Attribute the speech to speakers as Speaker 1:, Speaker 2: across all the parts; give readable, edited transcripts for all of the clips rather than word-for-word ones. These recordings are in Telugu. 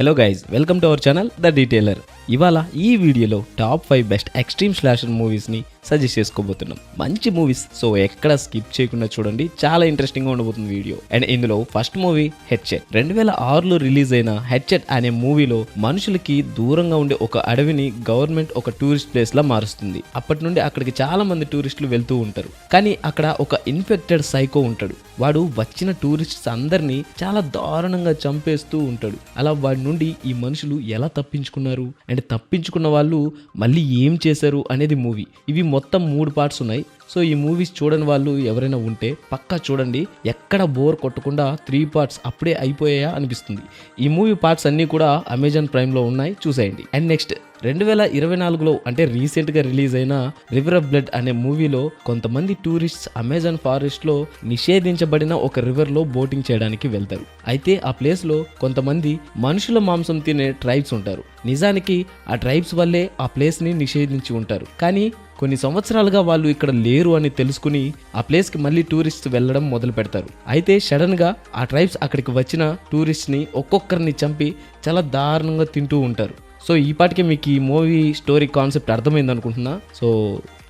Speaker 1: Hello guys, welcome to our channel the detailer. ఇవాళ ఈ వీడియోలో టాప్ 5 బెస్ట్ ఎక్స్ట్రీమ్ స్లాషర్ మూవీస్ని సజెస్ట్ చేసుకోబోతున్నాం. మంచి మూవీస్, సో ఎక్కడ స్కిప్ చేయకుండా చూడండి, చాలా ఇంట్రెస్టింగ్గా ఉండబోతుంది వీడియో. అండ్ ఇందులో ఫస్ట్ మూవీ హెడ్సెట్. 2006లో రిలీజ్ అయిన హెడ్సెట్ అనే మూవీలో మనుషులకి దూరంగా ఉండే ఒక అడవిని గవర్నమెంట్ ఒక టూరిస్ట్ ప్లేస్ లా మారుస్తుంది. అప్పటి నుండి అక్కడికి చాలా మంది టూరిస్టులు వెళ్తూ ఉంటారు. కానీ అక్కడ ఒక ఇన్ఫెక్టెడ్ సైకో ఉంటాడు. వాడు వచ్చిన టూరిస్ట్స్ అందరినీ చాలా దారుణంగా చంపేస్తూ ఉంటాడు. అలా వాడి నుండి ఈ మనుషులు ఎలా తప్పించుకున్నారు అండ్ తప్పించుకున్న వాళ్ళు మళ్ళీ ఏం చేశారు అనేది మూవీ. ఇవి మొత్తం 3 పార్ట్స్ ఉన్నాయి. సో ఈ మూవీస్ చూడని వాళ్ళు ఎవరైనా ఉంటే పక్కా చూడండి, ఎక్కడ బోర్ కొట్టకుండా 3 పార్ట్స్ అప్పుడే అయిపోయాయా అనిపిస్తుంది. ఈ మూవీ పార్ట్స్ అన్నీ కూడా అమెజాన్ ప్రైమ్లో ఉన్నాయి, చూసేయండి. అండ్ నెక్స్ట్ 2024లో అంటే రీసెంట్గా రిలీజ్ అయిన రివర్ ఆఫ్ బ్లడ్ అనే మూవీలో కొంతమంది టూరిస్ట్స్ అమెజాన్ ఫారెస్ట్లో నిషేధించబడిన ఒక రివర్లో బోటింగ్ చేయడానికి వెళ్తారు. అయితే ఆ ప్లేస్లో కొంతమంది మనుషుల మాంసం తినే ట్రైబ్స్ ఉంటారు. నిజానికి ఆ ట్రైబ్స్ వల్లే ఆ ప్లేస్ని నిషేధించి ఉంటారు. కానీ కొన్ని సంవత్సరాలుగా వాళ్ళు ఇక్కడ లేరు అని తెలుసుకుని ఆ ప్లేస్కి మళ్ళీ టూరిస్ట్ వెళ్ళడం మొదలు పెడతారు. అయితే సడన్గా ఆ ట్రైబ్స్ అక్కడికి వచ్చిన టూరిస్ట్ని ఒక్కొక్కరిని చంపి చాలా దారుణంగా తింటూ ఉంటారు. సో ఈ పాటికి మీకు ఈ మూవీ స్టోరీ కాన్సెప్ట్ అర్థమైంది అనుకుంటున్నా. సో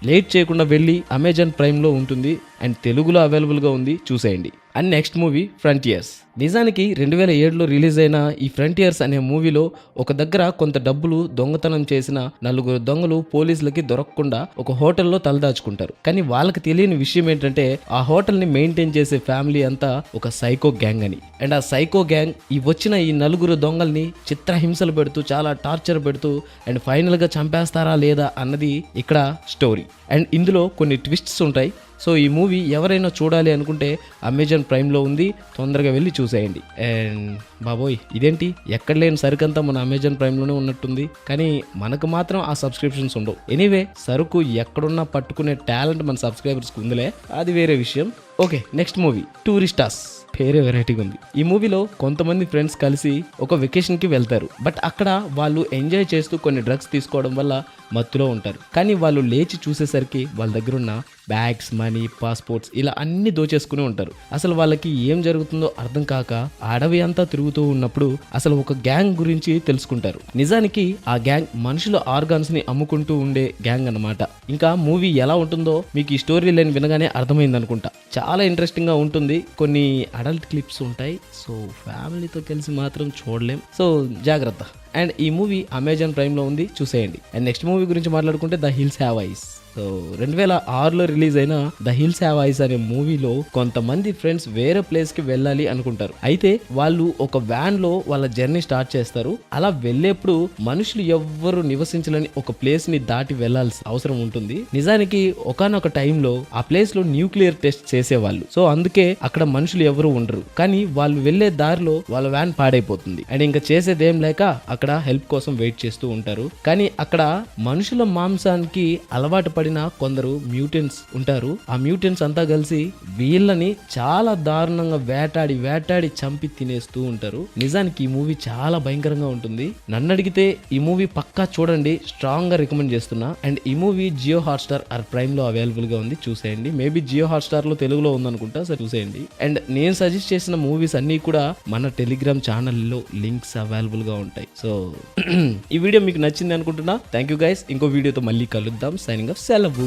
Speaker 1: లేట్ చేయకుండా వెళ్ళి అమెజాన్ ప్రైమ్లో ఉంటుంది అండ్ తెలుగులో అవైలబుల్గా ఉంది, చూసేయండి. And next movie frontiers. నిజానికి 2007లో రిలీజ్ అయిన ఈ ఫ్రంటియర్స్ అనే మూవీలో ఒక దగ్గర కొంత డబ్బులు దొంగతనం చేసిన 4 దొంగలు పోలీసులకి దొరకకుండా ఒక హోటల్లో తలదాచుకుంటారు. కానీ వాళ్ళకి తెలియని విషయం ఏంటంటే ఆ హోటల్ని మెయింటైన్ చేసే ఫ్యామిలీ అంతా ఒక సైకో గ్యాంగ్ అని. అండ్ ఆ సైకో గ్యాంగ్ వచ్చిన ఈ 4 దొంగల్ని చిత్రహింసలు పెడుతూ చాలా టార్చర్ పెడుతూ అండ్ ఫైనల్గా చంపేస్తారా లేదా అన్నది ఇక్కడ స్టోరీ. అండ్ ఇందులో కొన్ని ట్విస్ట్స్ ఉంటాయి. సో ఈ మూవీ ఎవరైనా చూడాలి అనుకుంటే అమెజాన్ ప్రైమ్లో ఉంది, తొందరగా వెళ్ళి చూసేయండి. అండ్ బాబోయ్, ఇదేంటి ఎక్కడ లేని సరుకంతా మన అమెజాన్ ప్రైమ్లోనే ఉన్నట్టుంది, కానీ మనకు మాత్రం ఆ సబ్స్క్రిప్షన్స్ ఉండవు. ఎనీవే, సరుకు ఎక్కడున్నా పట్టుకునే టాలెంట్ మన సబ్స్క్రైబర్స్కి ఉందిలే, అది వేరే విషయం. Okay, next movie Turistas. పేరే వెరైటీగా ఉంది. ఈ మూవీలో కొంతమంది ఫ్రెండ్స్ కలిసి ఒక వెకేషన్కి వెళ్తారు. బట్ అక్కడ వాళ్ళు ఎంజాయ్ చేస్తూ కొన్ని డ్రగ్స్ తీసుకోవడం వల్ల మత్తులో ఉంటారు. కానీ వాళ్ళు లేచి చూసేసరికి వాళ్ళ దగ్గర ఉన్న బ్యాగ్స్, మనీ, పాస్పోర్ట్స్ ఇలా అన్ని దోచేసుకుని ఉంటారు. అసలు వాళ్ళకి ఏం జరుగుతుందో అర్థం కాక అడవి అంతా తిరుగుతూ ఉన్నప్పుడు అసలు ఒక గ్యాంగ్ గురించి తెలుసుకుంటారు. నిజానికి ఆ గ్యాంగ్ మనుషుల ఆర్గాన్స్ ని అమ్ముకుంటూ ఉండే గ్యాంగ్ అన్నమాట. ఇంకా మూవీ ఎలా ఉంటుందో మీకు ఈ స్టోరీ లైన్ వినగానే అర్థమైంది అనుకుంటా. చాలా ఇంట్రెస్టింగ్ గా ఉంటుంది. కొన్ని అడల్ట్ క్లిప్స్ ఉంటాయి. సో ఫ్యామిలీతో కలిసి మాత్రం చూడలేం, సో జాగ్రత్త. అండ్ ఈ మూవీ అమెజాన్ ప్రైమ్లో ఉంది, చూసేయండి. అండ్ నెక్స్ట్ మూవీ గురించి మాట్లాడుకుంటే the hills have eyes. So 2006లో రిలీజ్ అయిన ద హిల్స్ హ్యావ్ ఐస్ అనే మూవీలో కొంతమంది ఫ్రెండ్స్ వేరే ప్లేస్కి వెళ్ళాలి అనుకుంటారు. అయితే వాళ్ళు ఒక వ్యాన్లో వాళ్ళ జర్నీ స్టార్ట్ చేస్తారు. అలా వెళ్ళేప్పుడు మనుషులు ఎవ్వరు నివసించలేని ఒక ప్లేస్ని దాటి వెళ్లాల్సిన అవసరం ఉంటుంది. నిజానికి ఒకానొక టైంలో ఆ ప్లేస్లో న్యూక్లియర్ టెస్ట్ చేసేవాళ్ళు. సో అందుకే అక్కడ మనుషులు ఎవరు ఉండరు. కానీ వాళ్ళు వెళ్లే దారిలో వాళ్ళ వ్యాన్ పాడైపోతుంది. అండ్ ఇంకా చేసేదేం లేక అక్కడ హెల్ప్ కోసం వెయిట్ చేస్తూ ఉంటారు. కానీ అక్కడ మనుషుల మాంసానికి అలవాటు పడిన కొందరు మ్యూటెంట్స్ ఉంటారు. ఆ మ్యూటెంట్స్ అంతా కలిసి వీళ్ళని చాలా దారుణంగా వేటాడి చంపి తినేస్తూ ఉంటారు. నిజానికి ఈ మూవీ చాలా భయంకరంగా ఉంటుంది. నన్ను అడిగితే ఈ మూవీ పక్కా చూడండి, స్ట్రాంగ్ గా రికమెండ్ చేస్తున్నా. అండ్ ఈ movie Jio Hotstar or prime లో అవైలబుల్ గా ఉంది, చూసేయండి. మేబీ జియో హాట్స్టార్ లో తెలుగులో ఉందనుకుంటా, సరే చూసేయండి. అండ్ నేను సజెస్ట్ చేసిన మూవీస్ అన్ని కూడా మన టెలిగ్రామ్ ఛానల్లో లింక్స్ అవైలబుల్ గా ఉంటాయి. సో ఈ వీడియో మీకు నచ్చింది అనుకుంటున్నా. Thank you guys. ఇంకో వీడియోతో మళ్ళీ కలుద్దాం. సైనింగ్ ఆఫ్, సెలవు.